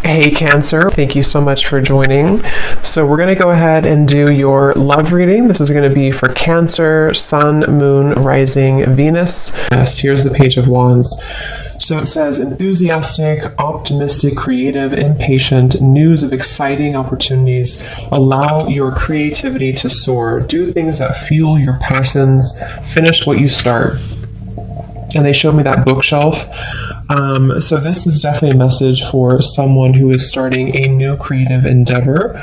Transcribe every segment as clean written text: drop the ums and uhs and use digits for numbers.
Hey Cancer, thank you so much for joining. So we're going to go ahead and do your love reading. This is going to be for Cancer, Sun, Moon, Rising, Venus. Yes, here's the Page of Wands. So it says, enthusiastic, optimistic, creative, impatient, news of exciting opportunities. Allow your creativity to soar. Do things that fuel your passions. Finish what you start. And they showed me that bookshelf. So this is definitely a message for someone who is starting a new creative endeavor,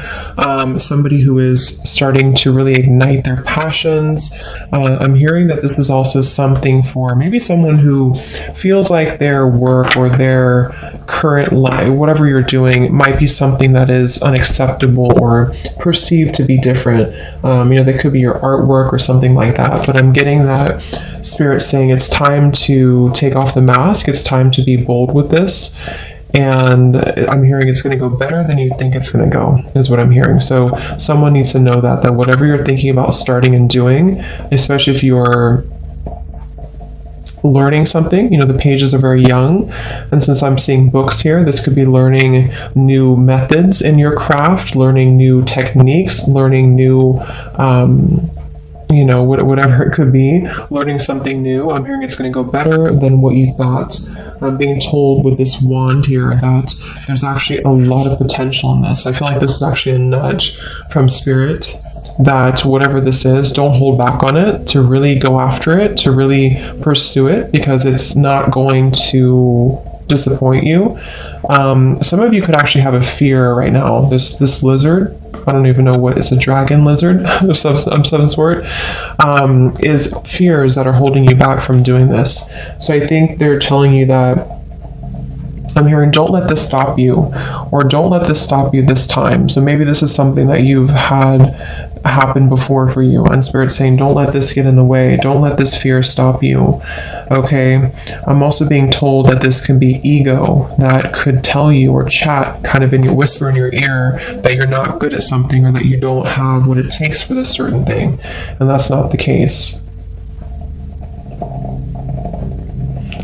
somebody who is starting to really ignite their passions. I'm hearing that this is also something for maybe someone who feels like their work or their current life, whatever you're doing, might be something that is unacceptable or perceived to be different. That could be your artwork or something like that. But I'm getting that Spirit saying it's time to take off the mask. It's time to be bold with this. And I'm hearing it's going to go better than you think it's going to go, is what I'm hearing. So someone needs to know that whatever you're thinking about starting and doing, especially if you're learning something, the pages are very young. And since I'm seeing books here, this could be learning new methods in your craft, learning new techniques, learning new whatever it could be, learning something new. I'm hearing it's going to go better than what you thought. I'm being told with this wand here that there's actually a lot of potential in this. I feel like this is actually a nudge from Spirit that whatever this is, don't hold back on it, to really go after it, to really pursue it, because it's not going to disappoint you. Some of you could actually have a fear right now. This lizard, I don't even know what, it's a dragon lizard of some sort, is fears that are holding you back from doing this. So I think they're telling you that, I'm hearing, don't let this stop you, or don't let this stop you this time. So maybe this is something that you've had happen before for you, and Spirit's saying, don't let this get in the way. Don't let this fear stop you. Okay. I'm also being told that this can be ego that could tell you or chat kind of in your whisper in your ear that you're not good at something or that you don't have what it takes for this certain thing. And that's not the case.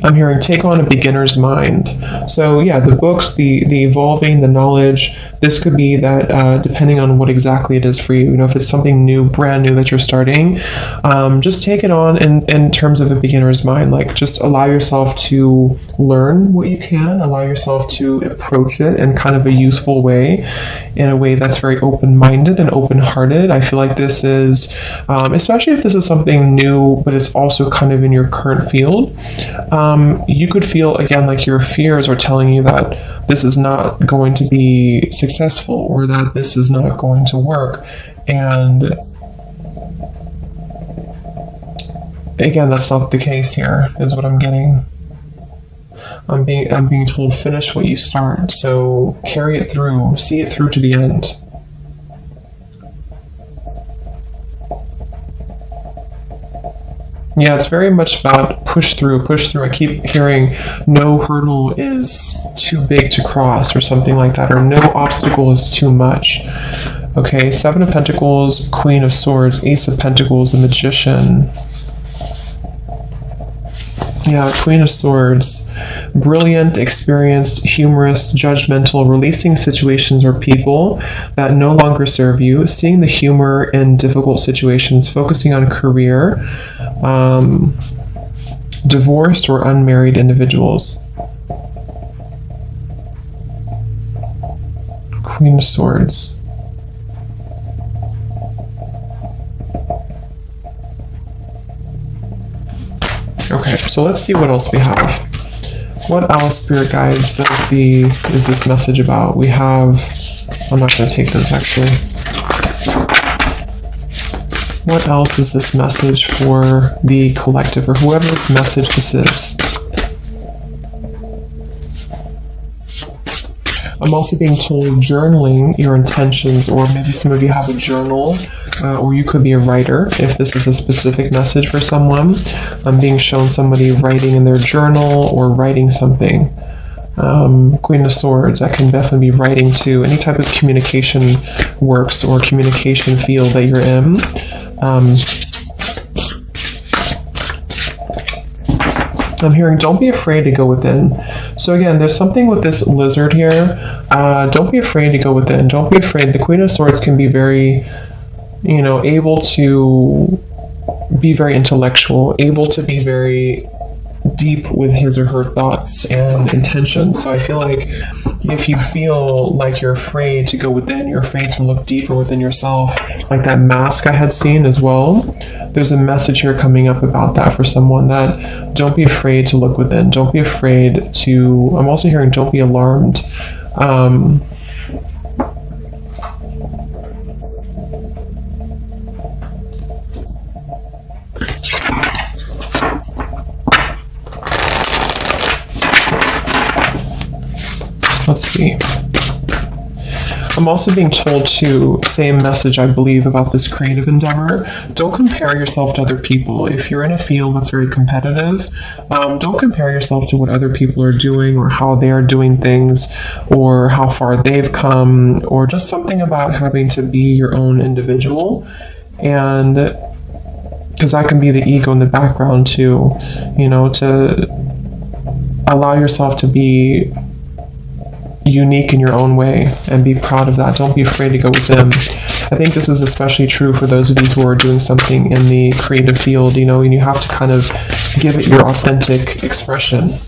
I'm hearing take on a beginner's mind. So yeah, the books, the evolving, the knowledge, this could be that depending on what exactly it is for you. If it's something new, brand new that you're starting, just take it on in terms of a beginner's mind. Like, just allow yourself to learn what you can, allow yourself to approach it in kind of a useful way, in a way that's very open-minded and open-hearted. I feel like this is, especially if this is something new, but it's also kind of in your current field, you could feel, again, like your fears are telling you that this is not going to be successful, or that this is not going to work. And again, that's not the case here, is what I'm getting. I'm being told, finish what you start. So carry it through, see it through to the end. Yeah, it's very much about push through. I keep hearing no hurdle is too big to cross, or something like that, or no obstacle is too much. Okay, Seven of Pentacles, Queen of Swords, Ace of Pentacles, the Magician. Yeah, Queen of Swords. Brilliant, experienced, humorous, judgmental, releasing situations or people that no longer serve you, seeing the humor in difficult situations, focusing on career, divorced or unmarried individuals. Queen of Swords. Okay, so let's see what else we have. What else, Spirit Guides, is this message about? We have, I'm not going to take those actually. What else is this message for the collective, or whoever this message this is? I'm also being told journaling your intentions, or maybe some of you have a journal, or you could be a writer if this is a specific message for someone. I'm being shown somebody writing in their journal or writing something. Queen of Swords, that can definitely be writing to any type of communication works or communication field that you're in. I'm hearing don't be afraid to go within. So again, there's something with this lizard here. Don't be afraid to go within. Don't be afraid. The Queen of Swords can be very, able to be very intellectual, able to be very deep with his or her thoughts and intentions. So I feel like if you feel like you're afraid to go within, you're afraid to look deeper within yourself, like that mask I had seen as well, there's a message here coming up about that for someone, that don't be afraid to look within. Don't be afraid to, I'm also hearing don't be alarmed. Let's see. I'm also being told to, same message I believe about this creative endeavor, don't compare yourself to other people. If you're in a field that's very competitive, don't compare yourself to what other people are doing or how they are doing things or how far they've come, or just something about having to be your own individual. And because that can be the ego in the background too, to allow yourself to be unique in your own way and be proud of that. Don't be afraid to go with them. I think this is especially true for those of you who are doing something in the creative field, and you have to kind of give it your authentic expression,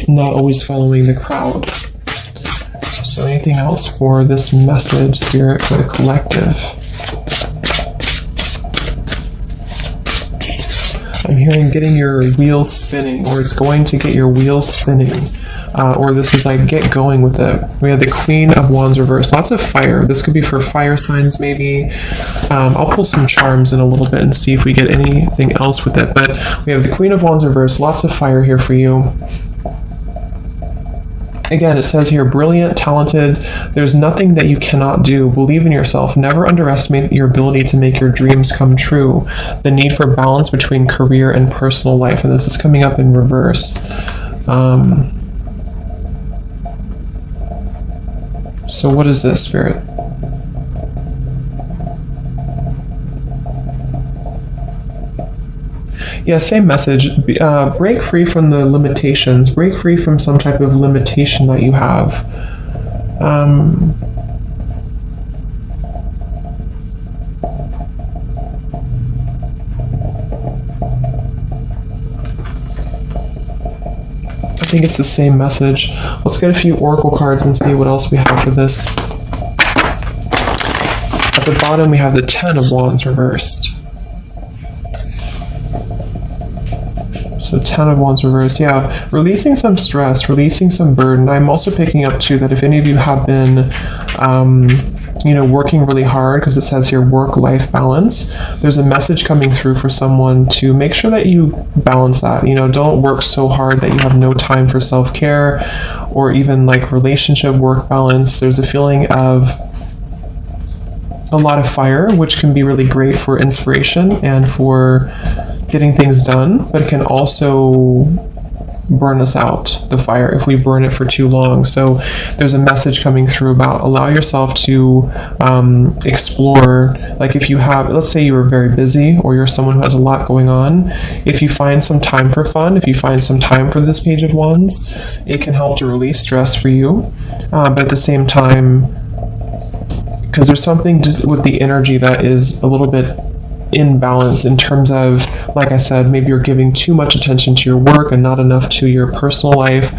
not always following the crowd. So anything else for this message, Spirit, for the collective? I'm hearing getting your wheels spinning, or it's going to get your wheels spinning. Or this is like get going with it. We have the Queen of Wands reversed. Lots of fire. This could be for fire signs maybe. I'll pull some charms in a little bit and see if we get anything else with it. But we have the Queen of Wands reversed. Lots of fire here for you. Again, it says here, brilliant, talented. There's nothing that you cannot do. Believe in yourself. Never underestimate your ability to make your dreams come true. The need for balance between career and personal life. And this is coming up in reverse. So what is this, Spirit? Yeah, same message. Break free from the limitations. Break free from some type of limitation that you have. I think it's the same message. Let's get a few oracle cards and see what else we have for this. At the bottom we have the 10 of Wands reversed. So 10 of Wands reversed, yeah. Releasing some stress, releasing some burden. I'm also picking up too that if any of you have been working really hard, because it says here work-life balance, there's a message coming through for someone to make sure that you balance that. Don't work so hard that you have no time for self-care or even like relationship work balance. There's a feeling of a lot of fire, which can be really great for inspiration and for getting things done, but it can also burn us out, the fire, if we burn it for too long. So there's a message coming through about allow yourself to explore, like if you have, let's say you were very busy or you're someone who has a lot going on, if you find some time for fun, if you find some time for this Page of Wands, it can help to release stress for you, but at the same time, because there's something just with the energy that is a little bit imbalance in terms of, like I said, maybe you're giving too much attention to your work and not enough to your personal life,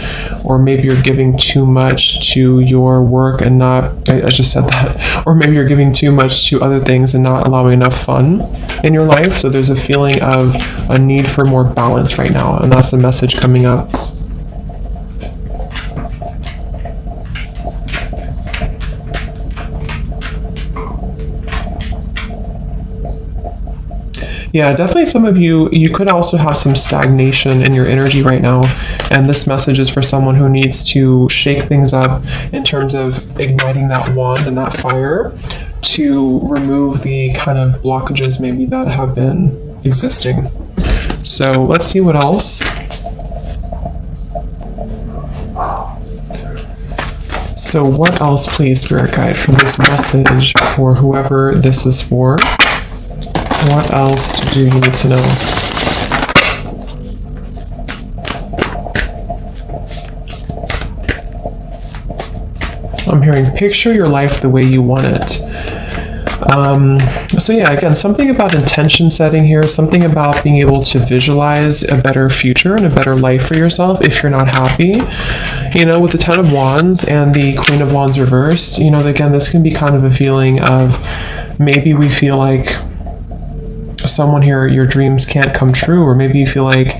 or maybe you're giving too much to your work and not, I just said that, or maybe you're giving too much to other things and not allowing enough fun in your life. So there's a feeling of a need for more balance right now, and that's the message coming up. Yeah, definitely some of you could also have some stagnation in your energy right now. And this message is for someone who needs to shake things up in terms of igniting that wand and that fire to remove the kind of blockages maybe that have been existing. So let's see what else. So what else, please, Spirit Guide, for this message for whoever this is for? What else do you need to know? I'm hearing picture your life the way you want it. So yeah, again, something about intention setting here, something about being able to visualize a better future and a better life for yourself if you're not happy. You know, with the Ten of Wands and the Queen of Wands reversed, you know, again, this can be kind of a feeling of maybe we feel like someone here, your dreams can't come true, or maybe you feel like,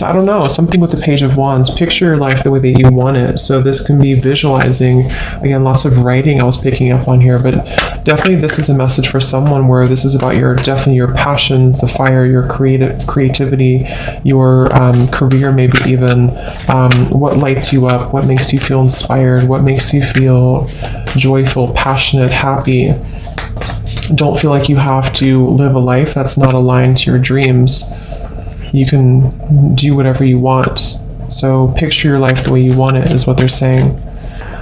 I don't know, something with the Page of Wands. Picture your life the way that you want it. So this can be visualizing, again, lots of writing I was picking up on here, but definitely this is a message for someone where this is about definitely your passions, the fire, your creativity, your career, maybe even what lights you up, what makes you feel inspired, what makes you feel joyful, passionate, happy. Don't feel like you have to live a life that's not aligned to your dreams. You can do whatever you want. So picture your life the way you want it is what they're saying.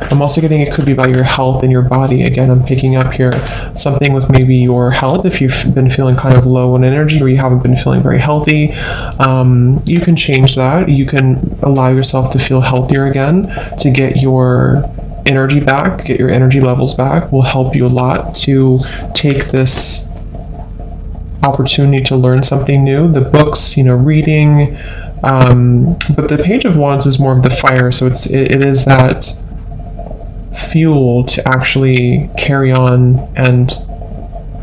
I'm also getting it could be about your health and your body. Again, I'm picking up here something with maybe your health. If you've been feeling kind of low in energy or you haven't been feeling very healthy, you can change that. You can allow yourself to feel healthier again, to get your energy back, get your energy levels back. Will help you a lot to take this opportunity to learn something new. The books, you know, reading, but the Page of Wands is more of the fire, so it is that fuel to actually carry on and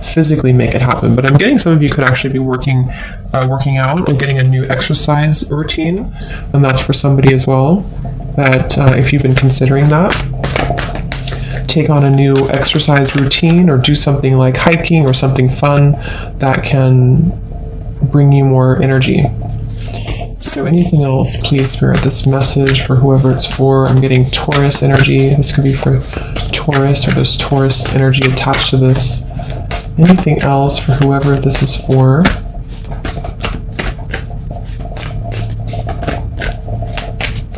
physically make it happen. But I'm getting some of you could actually be working out or getting a new exercise routine, and that's for somebody as well, that if you've been considering that, take on a new exercise routine or do something like hiking or something fun that can bring you more energy. So anything else, please, Spirit, this message for whoever it's for. I'm getting Taurus energy. This could be for Taurus, or there's Taurus energy attached to this. Anything else for whoever this is for?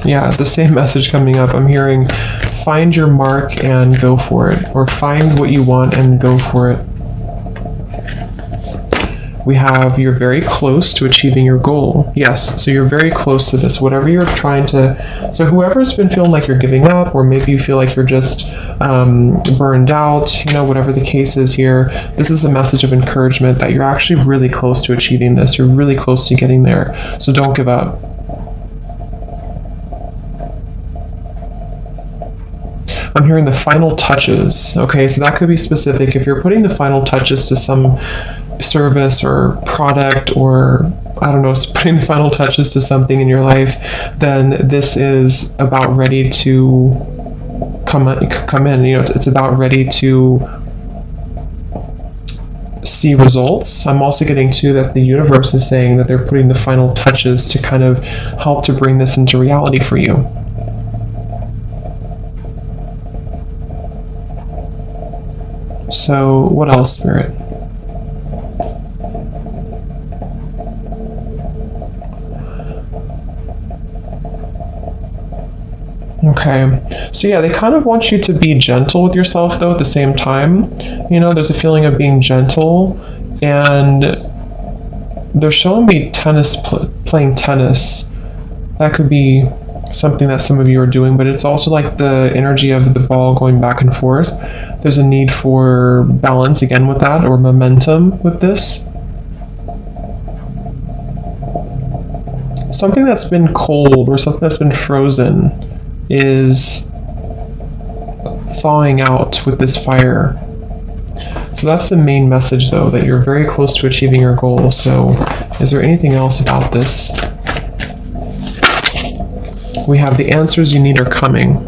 Yeah, the same message coming up. I'm hearing find your mark and go for it, or find what you want and go for it. We have you're very close to achieving your goal. Yes, so you're very close to this. Whatever you're trying to, so whoever's been feeling like you're giving up, or maybe you feel like you're just burned out, you know, whatever the case is here, this is a message of encouragement that you're actually really close to achieving this. You're really close to getting there. So don't give up. I'm hearing the final touches. Okay, so that could be specific. If you're putting the final touches to some service or product, or I don't know, putting the final touches to something in your life, then this is about ready to come in. You know, it's about ready to see results. I'm also getting too that the universe is saying that they're putting the final touches to kind of help to bring this into reality for you. So what else, Spirit? Okay, so yeah, they kind of want you to be gentle with yourself though at the same time. You know, there's a feeling of being gentle, and they're showing me playing tennis. That could be something that some of you are doing, but it's also like the energy of the ball going back and forth. There's a need for balance again with that, or momentum with this. Something that's been cold or something that's been frozen is thawing out with this fire. So that's the main message though, that you're very close to achieving your goal. So is there anything else about this? We have the answers you need are coming.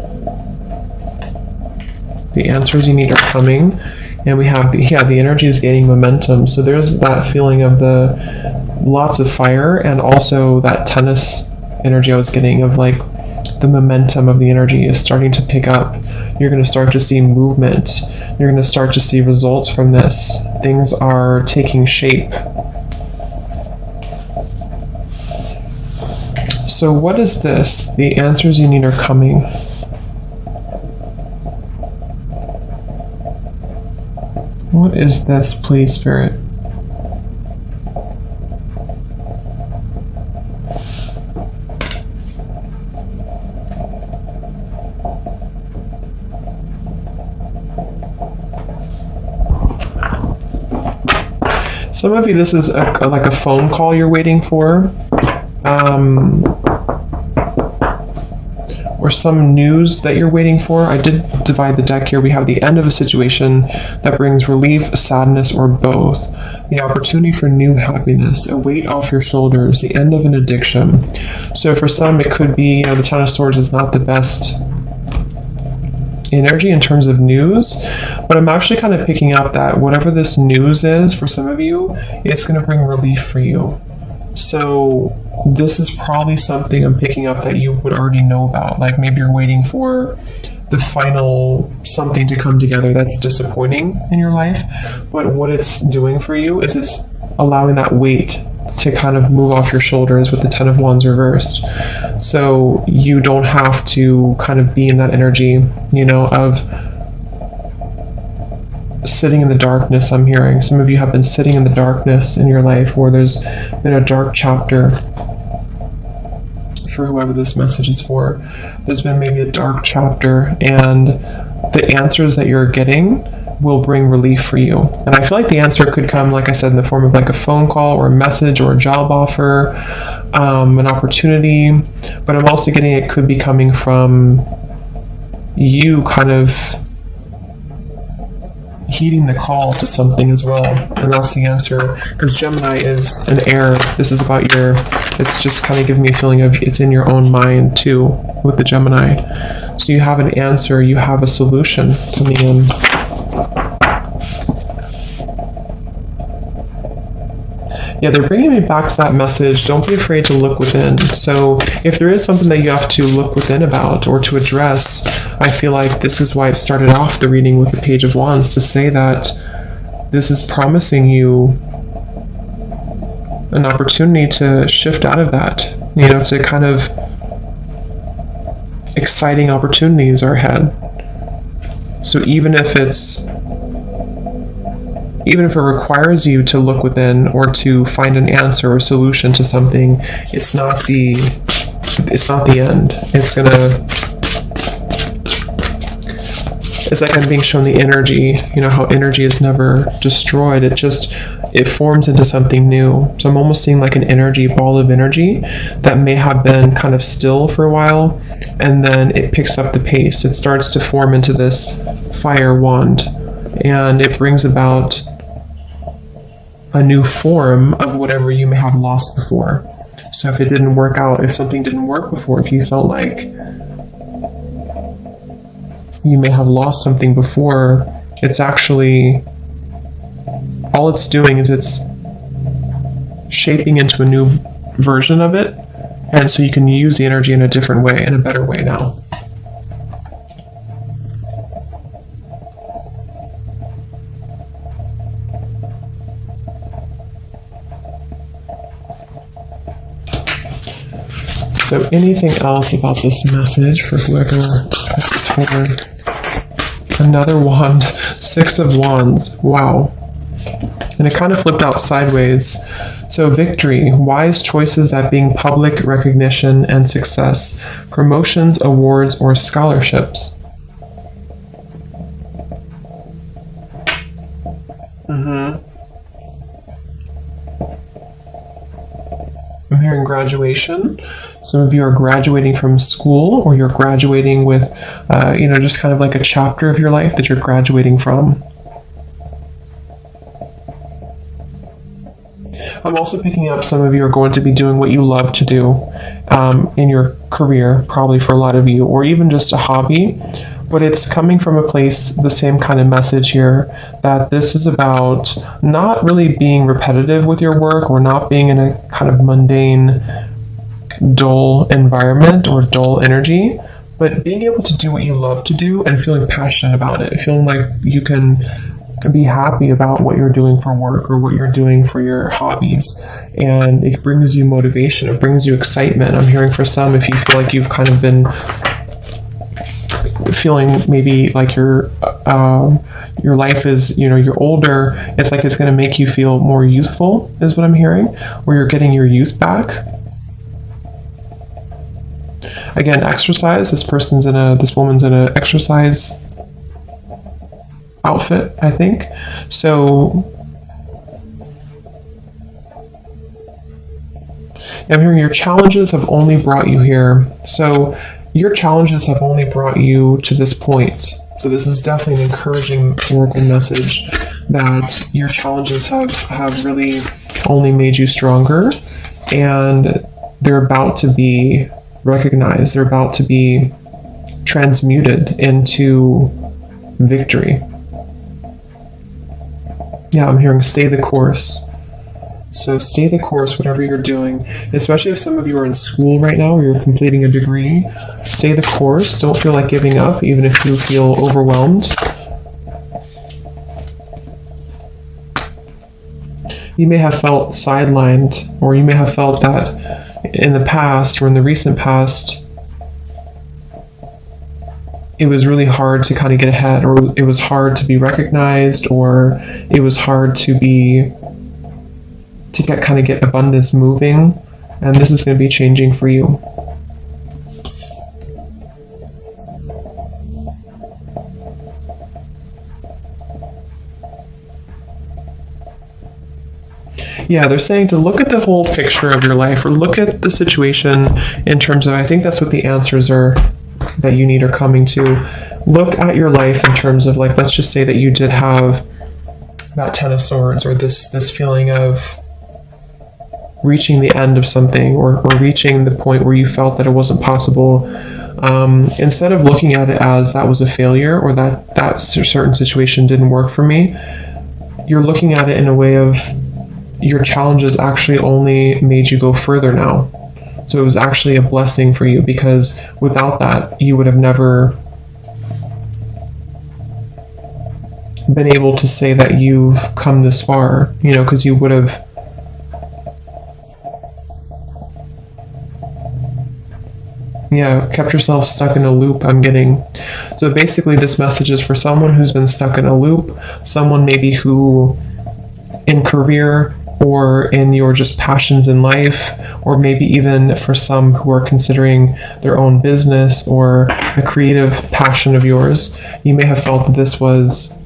The answers you need are coming. And we have the energy is gaining momentum. So there's that feeling of the lots of fire, and also that tennis energy I was getting of like the momentum of the energy is starting to pick up. You're going to start to see movement. You're going to start to see results from this. Things are taking shape. So what is this? The answers you need are coming. What is this, please, Spirit? Some of you, this is like a phone call you're waiting for. Or some news that you're waiting for. I did divide the deck here. We have the end of a situation that brings relief, sadness, or both. The opportunity for new happiness, a weight off your shoulders, the end of an addiction. So for some, it could be, the Ten of Swords is not the best energy in terms of news, but I'm actually kind of picking up that whatever this news is for some of you, it's going to bring relief for you. So this is probably something I'm picking up that you would already know about. Like maybe you're waiting for the final something to come together that's disappointing in your life. But what it's doing for you is it's allowing that weight to kind of move off your shoulders with the Ten of Wands reversed. So you don't have to kind of be in that energy, of sitting in the darkness. I'm hearing some of you have been sitting in the darkness in your life, or there's been a dark chapter for whoever this message is for. There's been maybe a dark chapter, and the answers that you're getting will bring relief for you. And I feel like the answer could come, like I said, in the form of like a phone call or a message or a job offer, an opportunity. But I'm also getting it could be coming from you kind of heeding the call to something as well. And that's the answer, because Gemini is an air. This is about it's just kind of giving me a feeling of it's in your own mind too with the Gemini. So you have an answer, you have a solution coming in. Yeah, they're bringing me back to that message. Don't be afraid to look within. So if there is something that you have to look within about or to address, I feel like this is why it started off the reading with the Page of Wands, to say that this is promising you an opportunity to shift out of that, to kind of exciting opportunities are ahead. So even if it requires you to look within or to find an answer or solution to something, it's not the end. It's like I'm being shown the energy, how energy is never destroyed. It forms into something new. So I'm almost seeing like an energy, ball of energy that may have been kind of still for a while, and then it picks up the pace. It starts to form into this fire wand, and it brings about a new form of whatever you may have lost before. So if it didn't work out, if something didn't work before, if you felt like you may have lost something before, it's actually, all it's doing is it's shaping into a new version of it, and so you can use the energy in a different way, in a better way now. So anything else about this message for whoever is for? Another wand, Six of Wands. Wow. And it kind of flipped out sideways. So victory, wise choices that bring public recognition and success, promotions, awards, or scholarships. I'm hearing graduation. Some of you are graduating from school, or you're graduating with, just kind of like a chapter of your life that you're graduating from. I'm also picking up some of you are going to be doing what you love to do in your career, probably for a lot of you, or even just a hobby. But it's coming from a place, the same kind of message here, that this is about not really being repetitive with your work, or not being in a kind of mundane, dull environment or dull energy, but being able to do what you love to do and feeling passionate about it, feeling like you can be happy about what you're doing for work or what you're doing for your hobbies. And it brings you motivation, it brings you excitement. I'm hearing for some, if you feel like you've kind of been feeling maybe like your life is, you're older, it's like it's going to make you feel more youthful, is what I'm hearing, or you're getting your youth back. Again, exercise. This woman's in an exercise outfit, I think. So I'm hearing your challenges have only brought you here. So your challenges have only brought you to this point. So this is definitely an encouraging oracle message that your challenges have really only made you stronger, and they're about to be recognized. They're about to be transmuted into victory. Yeah, I'm hearing stay the course. So stay the course, whatever you're doing, especially if some of you are in school right now or you're completing a degree. Stay the course. Don't feel like giving up, even if you feel overwhelmed. You may have felt sidelined, or you may have felt that in the past or in the recent past, it was really hard to kind of get ahead, or it was hard to be recognized, or it was hard to get abundance moving, and this is going to be changing for you. Yeah, they're saying to look at the whole picture of your life, or look at the situation in terms of, I think that's what the answers are that you need are coming to. Look at your life in terms of, like, let's just say that you did have that Ten of Swords, or this feeling of reaching the end of something, or reaching the point where you felt that it wasn't possible. Instead of looking at it as that was a failure, or that certain situation didn't work for me, you're looking at it in a way of your challenges actually only made you go further now. So it was actually a blessing for you, because without that, you would have never been able to say that you've come this far, because you would have kept yourself stuck in a loop, I'm getting. So basically this message is for someone who's been stuck in a loop, someone maybe who in career or in your just passions in life, or maybe even for some who are considering their own business or a creative passion of yours, you may have felt that this was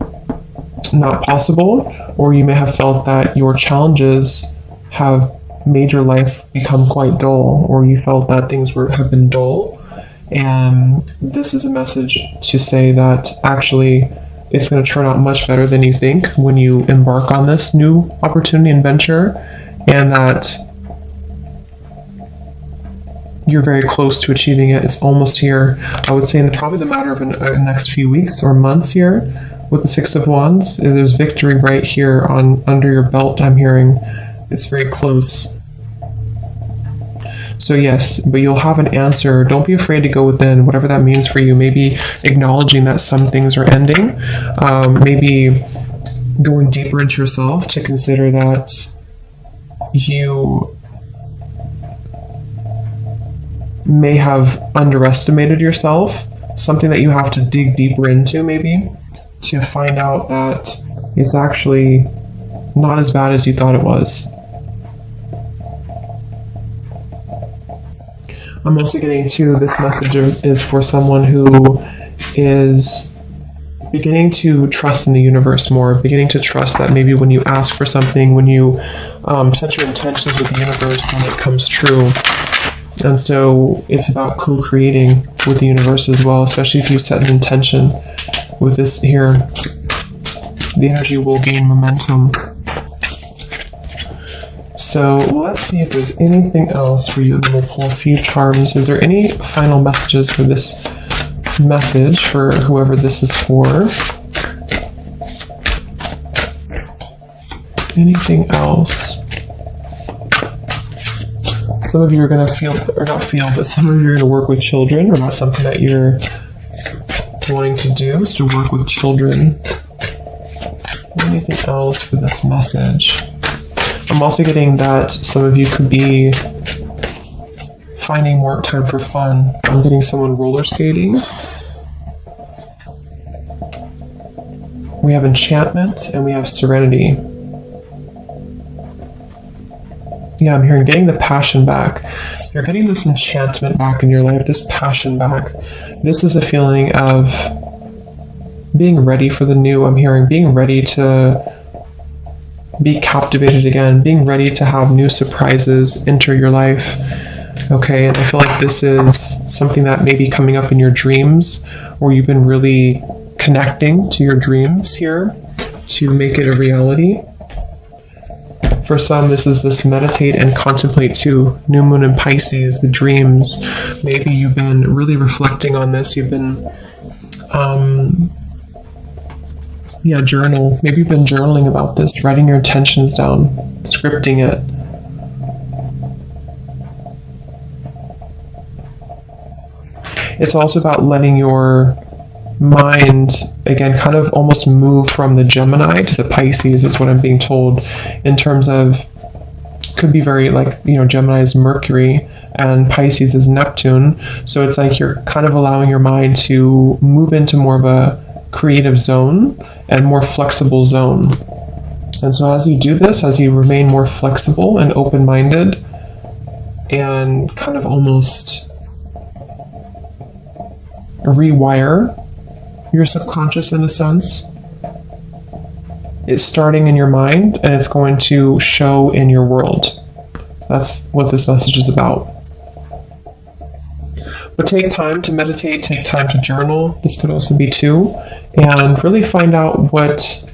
not possible, or you may have felt that your challenges have made your life become quite dull, or you felt that things have been dull. And this is a message to say that actually it's going to turn out much better than you think when you embark on this new opportunity and venture, and that you're very close to achieving it. It's almost here. I would say in probably the matter of the next few weeks or months here with the Six of Wands. There's victory right here under your belt, I'm hearing. It's very close. So yes, but you'll have an answer. Don't be afraid to go within, whatever that means for you. Maybe acknowledging that some things are ending. Maybe going deeper into yourself to consider that you may have underestimated yourself. Something that you have to dig deeper into, maybe, to find out that it's actually not as bad as you thought it was. I'm also getting to this message is for someone who is beginning to trust in the universe more, beginning to trust that maybe when you ask for something, when you set your intentions with the universe, then it comes true. And so it's about co-creating with the universe as well, especially if you set an intention with this here. The energy will gain momentum. So let's see if there's anything else for you. Then we'll pull a few charms. Is there any final messages for this message for whoever this is for? Anything else? Some of you are going to feel, or not feel, but some of you are going to work with children, or that's something that you're wanting to do, is to work with children. Anything else for this message? I'm also getting that some of you could be finding more time for fun. I'm getting someone roller skating. We have enchantment and we have serenity. Yeah, I'm hearing getting the passion back. You're getting this enchantment back in your life, this passion back. This is a feeling of being ready for the new. I'm hearing being ready to be captivated again, being ready to have new surprises enter your life. Okay, and I feel like this is something that may be coming up in your dreams, or you've been really connecting to your dreams here to make it a reality. For some, this is this meditate and contemplate too. New moon in Pisces, the dreams. Maybe you've been really reflecting on this. You've been, journal. Maybe you've been journaling about this, writing your intentions down, scripting it. It's also about letting your mind, again, kind of almost move from the Gemini to the Pisces is what I'm being told, in terms of, could be very like, Gemini is Mercury and Pisces is Neptune. So it's like you're kind of allowing your mind to move into more of a creative zone and more flexible zone. And so as you do this, as you remain more flexible and open-minded and kind of almost rewire your subconscious in a sense, it's starting in your mind and it's going to show in your world. That's what this message is about. But take time to meditate, take time to journal. This could also be too, and really find out what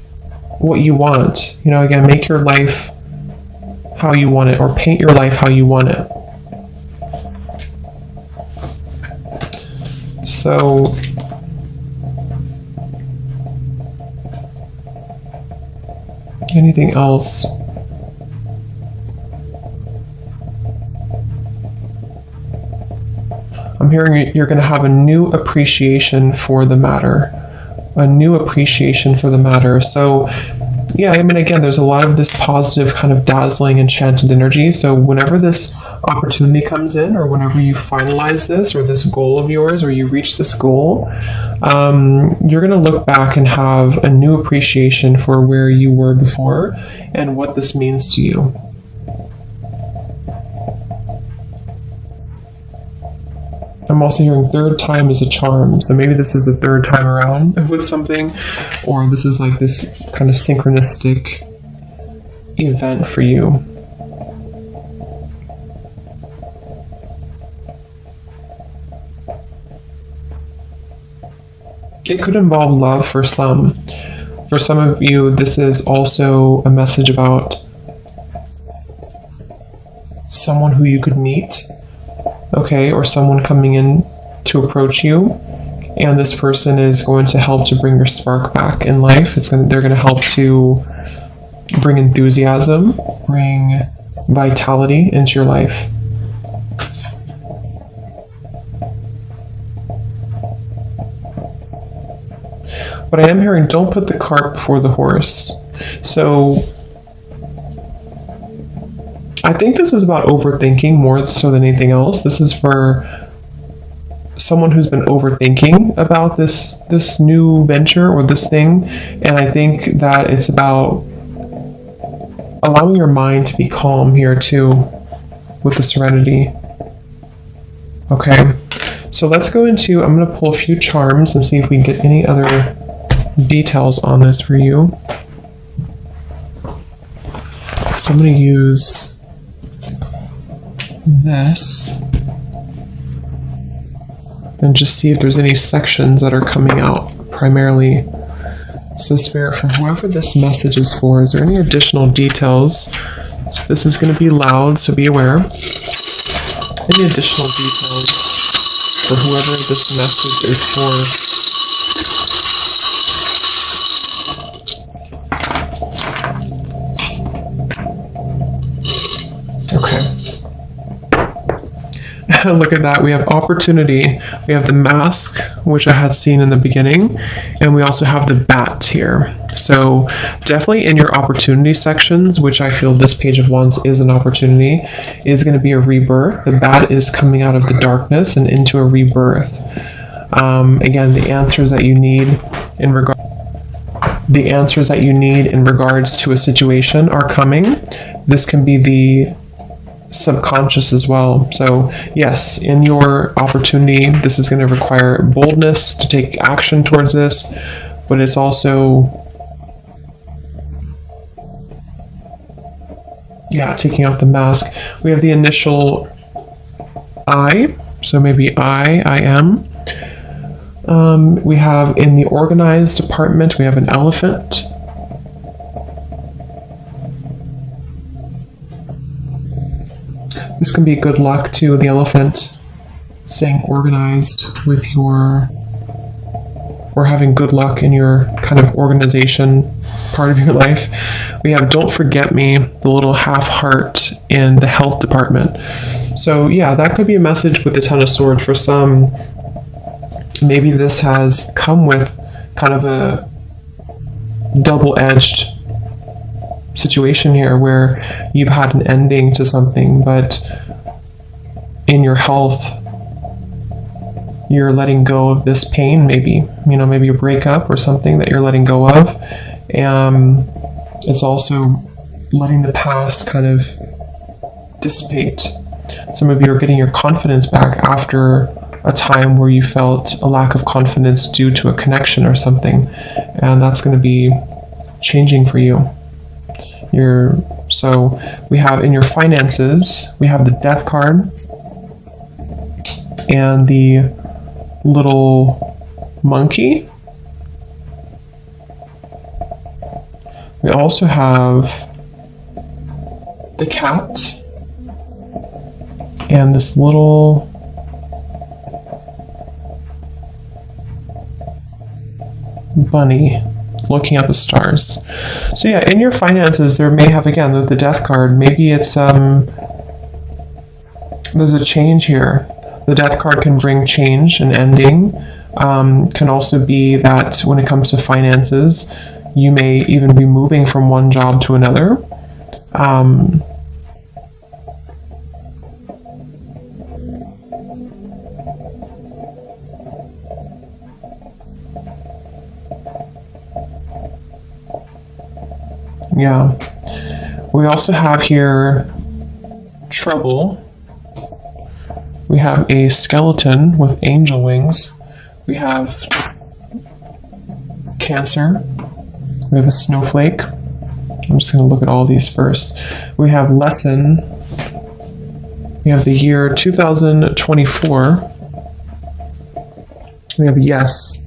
you want. Again, make your life how you want it, or paint your life how you want it. So anything else? I'm hearing you're going to have a new appreciation for the matter. A new appreciation for the matter. So, again, there's a lot of this positive kind of dazzling, enchanted energy. So whenever this opportunity comes in, or whenever you finalize this, or this goal of yours, or you reach this goal, you're going to look back and have a new appreciation for where you were before and what this means to you. I'm also hearing third time is a charm. So maybe this is the third time around with something, or this is like this kind of synchronistic event for you. It could involve love for some. For some of you, this is also a message about someone who you could meet. Okay, or someone coming in to approach you, and this person is going to help to bring your spark back in life. They're going to help to bring enthusiasm, bring vitality into your life. But I am hearing, don't put the cart before the horse. So I think this is about overthinking more so than anything else. This is for someone who's been overthinking about this new venture or this thing. And I think that it's about allowing your mind to be calm here too, with the serenity. Okay, so let's go into, I'm going to pull a few charms and see if we can get any other details on this for you. So I'm going to use this and just see if there's any sections that are coming out primarily. So Spirit, for whoever this message is for, is there any additional details? So this is going to be loud, so be aware. Any additional details for whoever this message is for? Look at that. We have opportunity. We have the mask, which I had seen in the beginning, and we also have the bat here. So definitely in your opportunity sections, which I feel this Page of Wands is an opportunity, is going to be a rebirth. The bat is coming out of the darkness and into a rebirth. Again, the answers that you need in regards to a situation are coming. This can be the subconscious as well. So yes, in your opportunity, this is going to require boldness to take action towards this, but it's also Yeah, taking off the mask. We have the initial I, so maybe I am. We have in the organized department, we have an elephant. This can be good luck to the elephant, staying organized with your, or having good luck in your kind of organization part of your life. We have don't forget me, the little half heart in the health department. So yeah, that could be a message with the Ten of Swords for some. Maybe this has come with kind of a double-edged situation here where you've had an ending to something, but in your health you're letting go of this pain, maybe maybe a breakup or something that you're letting go of. It's also letting the past kind of dissipate. Some of you are getting your confidence back after a time where you felt a lack of confidence due to a connection or something, and that's going to be changing for you. So we have in your finances, we have the Death card and the little monkey. We also have the cat and this little bunny looking at the stars. So yeah, in your finances there may have, again, the Death card. Maybe it's there's a change here. The Death card can bring change and ending. Can also be that when it comes to finances, you may even be moving from one job to another. Yeah. We also have here trouble. We have a skeleton with angel wings. We have Cancer. We have a snowflake. I'm just going to look at all these first. We have lesson. We have the year 2024. We have yes.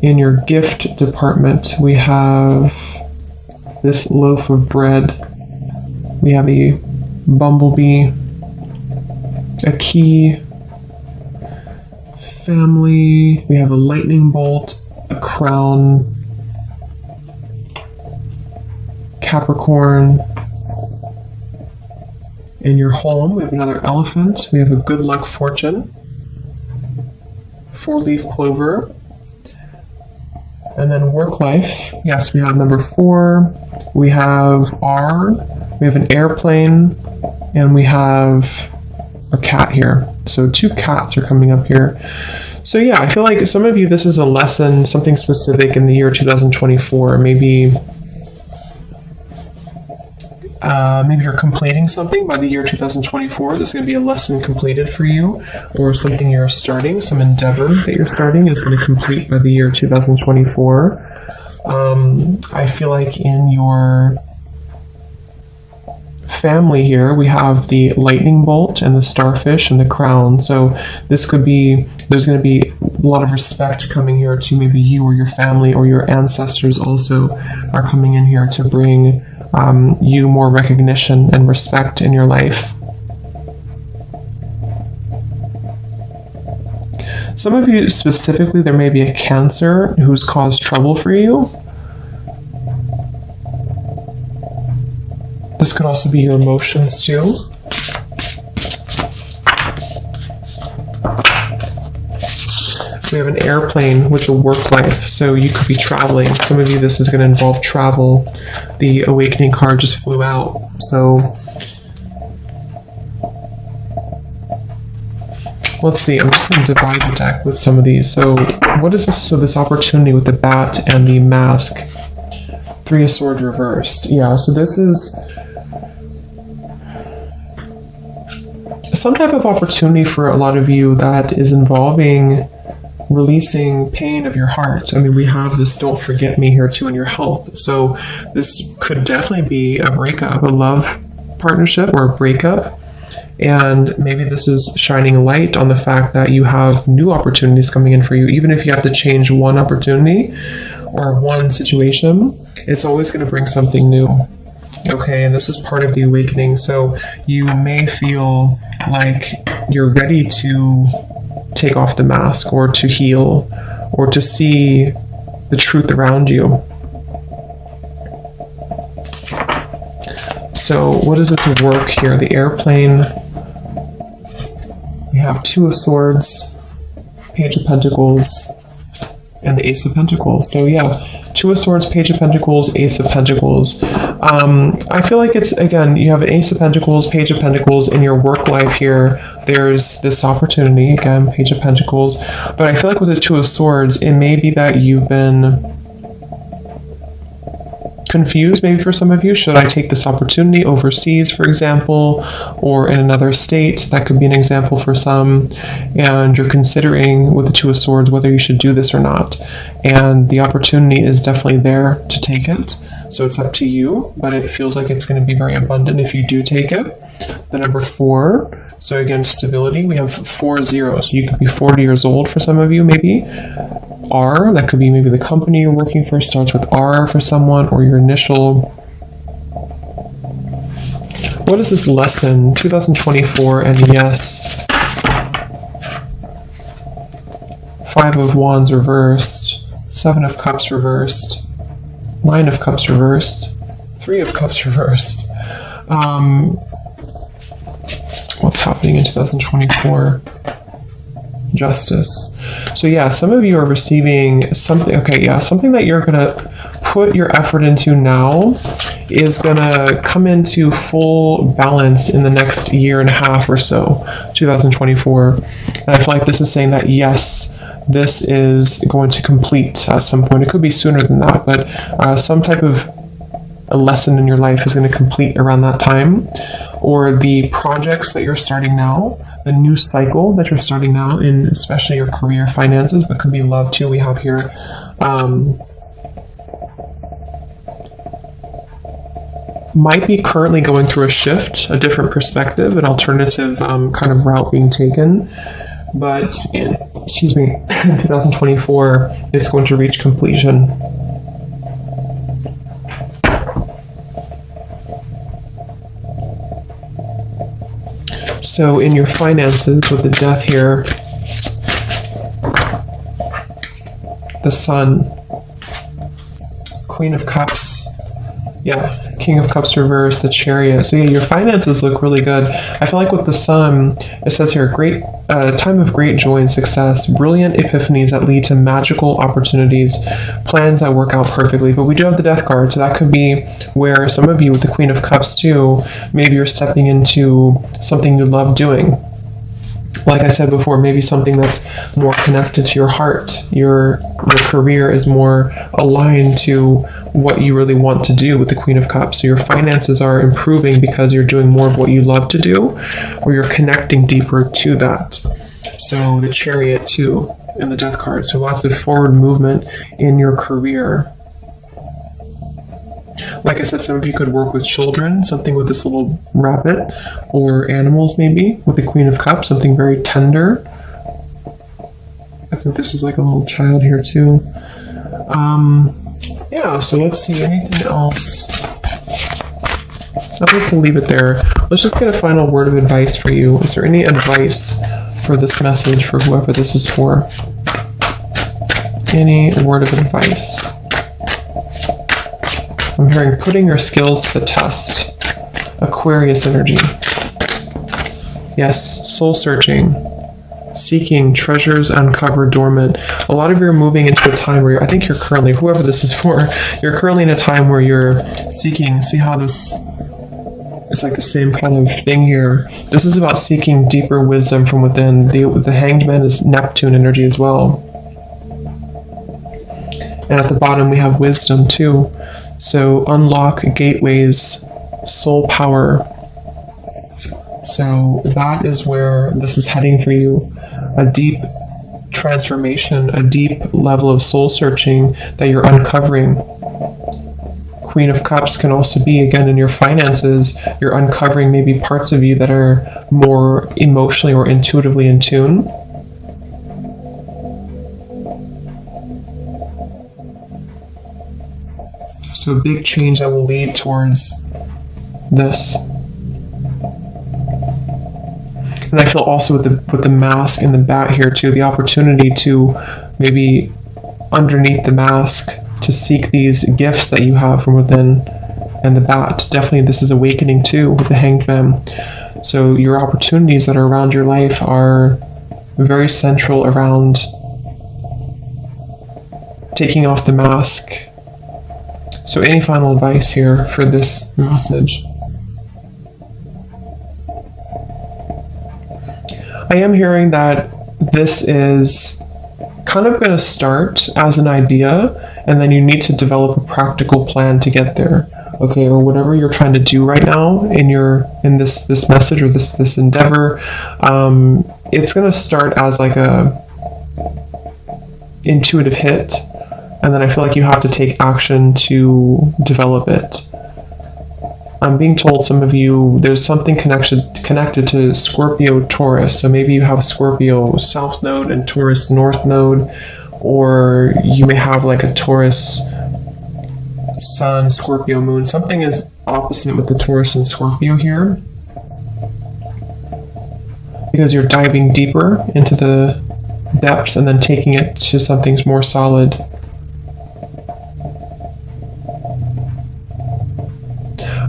In your gift department, we have this loaf of bread. We have a bumblebee, a key, family. We have a lightning bolt, a crown, Capricorn. In your home, we have another elephant. We have a good luck fortune, 4-leaf clover. And then work life, yes, we have number 4, we have R, we have an airplane, and we have a cat here. So 2 cats are coming up here. So yeah, I feel like some of you, this is a lesson, something specific in the year 2024. Maybe you're completing something by the year 2024. This is going to be a lesson completed for you, or something you're starting, some endeavor that you're starting is going to complete by the year 2024. I feel like in your family here, we have the lightning bolt and the starfish and the crown. So this could be, there's going to be a lot of respect coming here to maybe you or your family, or your ancestors also are coming in here to bring you more recognition and respect in your life. Some of you specifically, there may be a Cancer who's caused trouble for you. This could also be your emotions too. We have an airplane with a work life, so you could be traveling. Some of you, this is going to involve travel. The awakening card just flew out, so let's see. I'm just going to divide the deck with some of these. So what is this? So this opportunity with the bat and the mask. 3 of Swords reversed. Yeah, so this is some type of opportunity for a lot of you that is involving releasing pain of your heart. I mean, we have this don't forget me here too in your health. So this could definitely be a breakup, a love partnership or a breakup. And maybe this is shining light on the fact that you have new opportunities coming in for you. Even if you have to change one opportunity or one situation, it's always going to bring something new. Okay, and this is part of the awakening. So you may feel like you're ready to take off the mask or to heal or to see the truth around you. So what is it to work here? The airplane. We have Two of Swords, Page of Pentacles, and the Ace of Pentacles. So yeah, Two of Swords, Page of Pentacles, Ace of Pentacles. I feel like it's, again, you have an Ace of Pentacles, Page of Pentacles in your work life here. There's this opportunity, again, Page of Pentacles. But I feel like with the Two of Swords, it may be that you've been confused, maybe for some of you. Should I take this opportunity overseas, for example, or in another state? That could be an example for some. And you're considering with the Two of Swords whether you should do this or not. And the opportunity is definitely there to take it. So it's up to you, but it feels like it's going to be very abundant if you do take it. The number 4. So again, stability. We have 40. So you could be 40 years old for some of you, maybe. R, that could be maybe the company you're working for starts with R for someone, or your initial. What is this lesson? 2024, and yes. 5 of Wands reversed, 7 of Cups reversed, 9 of Cups reversed, 3 of Cups reversed. What's happening in 2024? Justice. So yeah, some of you are receiving something. Okay, yeah, something that you're gonna put your effort into now is gonna come into full balance in the next year and a half or so, 2024. And I feel like this is saying that yes, this is going to complete at some point. It could be sooner than that, but some type of a lesson in your life is going to complete around that time. Or the projects that you're starting now, the new cycle that you're starting now in especially your career, finances, but could be love too, we have here. Might be currently going through a shift, a different perspective, an alternative kind of route being taken. But in 2024, it's going to reach completion. So in your finances, with the Death here, the Sun, Queen of Cups, yeah, King of Cups reversed, the Chariot. So yeah, your finances look really good. I feel like with the Sun, it says here, great time of great joy and success, brilliant epiphanies that lead to magical opportunities, plans that work out perfectly. But we do have the Death card, so that could be where some of you with the Queen of Cups too, maybe you're stepping into something you love doing. Like I said before, maybe something that's more connected to your heart. Your career is more aligned to what you really want to do with the Queen of Cups. So your finances are improving because you're doing more of what you love to do, or you're connecting deeper to that. So the Chariot too, and the Death card. So lots of forward movement in your career. Like I said, some of you could work with children, something with this little rabbit, or animals maybe, with the Queen of Cups, something very tender. I think this is like a little child here too. Yeah, so let's see, anything else? I think we'll leave it there. Let's just get a final word of advice for you. Is there any advice for this message for whoever this is for? Any word of advice? I'm hearing putting your skills to the test. Aquarius energy. Yes, soul searching. Seeking treasures uncovered dormant. A lot of you are moving into a time where I think you're currently, whoever this is for, you're currently in a time where you're seeking, see how this, it's like the same kind of thing here. This is about seeking deeper wisdom from within. The Hanged Man is Neptune energy as well. And at the bottom we have wisdom too. So unlock gateways, soul power. So that is where this is heading for you. A deep transformation, a deep level of soul searching that you're uncovering. Queen of Cups can also be, again, in your finances, you're uncovering maybe parts of you that are more emotionally or intuitively in tune. So a big change that will lead towards this. And I feel also with the mask and the bat here too, the opportunity to maybe underneath the mask to seek these gifts that you have from within. And the bat, definitely this is awakening too with the Hanged Man. So your opportunities that are around your life are very central around taking off the mask. So any final advice here for this message? I am hearing that this is kind of going to start as an idea, and then you need to develop a practical plan to get there. Okay, or whatever you're trying to do right now in this message or this endeavor, it's going to start as like a intuitive hit, and then I feel like you have to take action to develop it. I'm being told some of you, there's something connected to Scorpio Taurus. So maybe you have Scorpio South Node and Taurus North Node, or you may have like a Taurus Sun, Scorpio Moon. Something is opposite with the Taurus and Scorpio here, because you're diving deeper into the depths and then taking it to something more solid.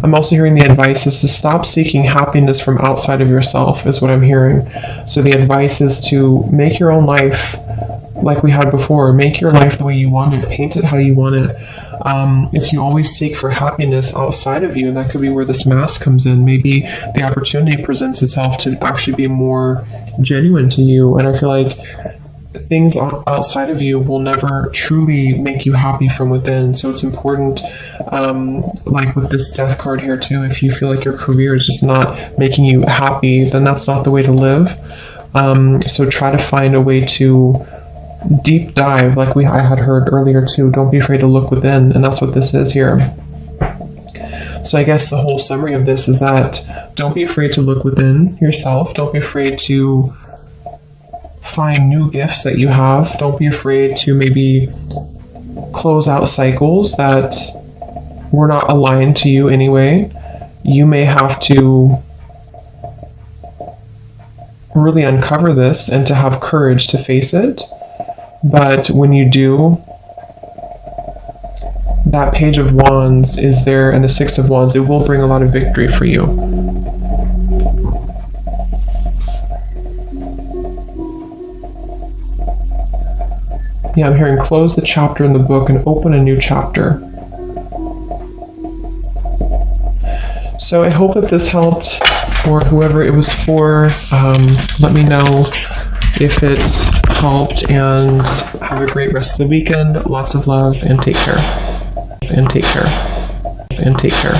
I'm also hearing the advice is to stop seeking happiness from outside of yourself, is what I'm hearing. So the advice is to make your own life like we had before. Make your life the way you want it. Paint it how you want it. If you always seek for happiness outside of you, and that could be where this mask comes in, maybe the opportunity presents itself to actually be more genuine to you. And I feel like things outside of you will never truly make you happy from within. So it's important, like with this death card here too, if you feel like your career is just not making you happy, then that's not the way to live. So try to find a way to deep dive, like I had heard earlier too. Don't be afraid to look within, and that's what this is here. So I guess the whole summary of this is that don't be afraid to look within yourself. Don't be afraid to find new gifts that you have. Don't be afraid to maybe close out cycles that were not aligned to you anyway. You may have to really uncover this and to have courage to face it. But when you do, that Page of Wands is there, and the Six of Wands, it will bring a lot of victory for you. Yeah, I'm hearing close the chapter in the book and open a new chapter. So I hope that this helped, or whoever it was for. Let me know if it helped, and have a great rest of the weekend. Lots of love, and take care. And take care. And take care.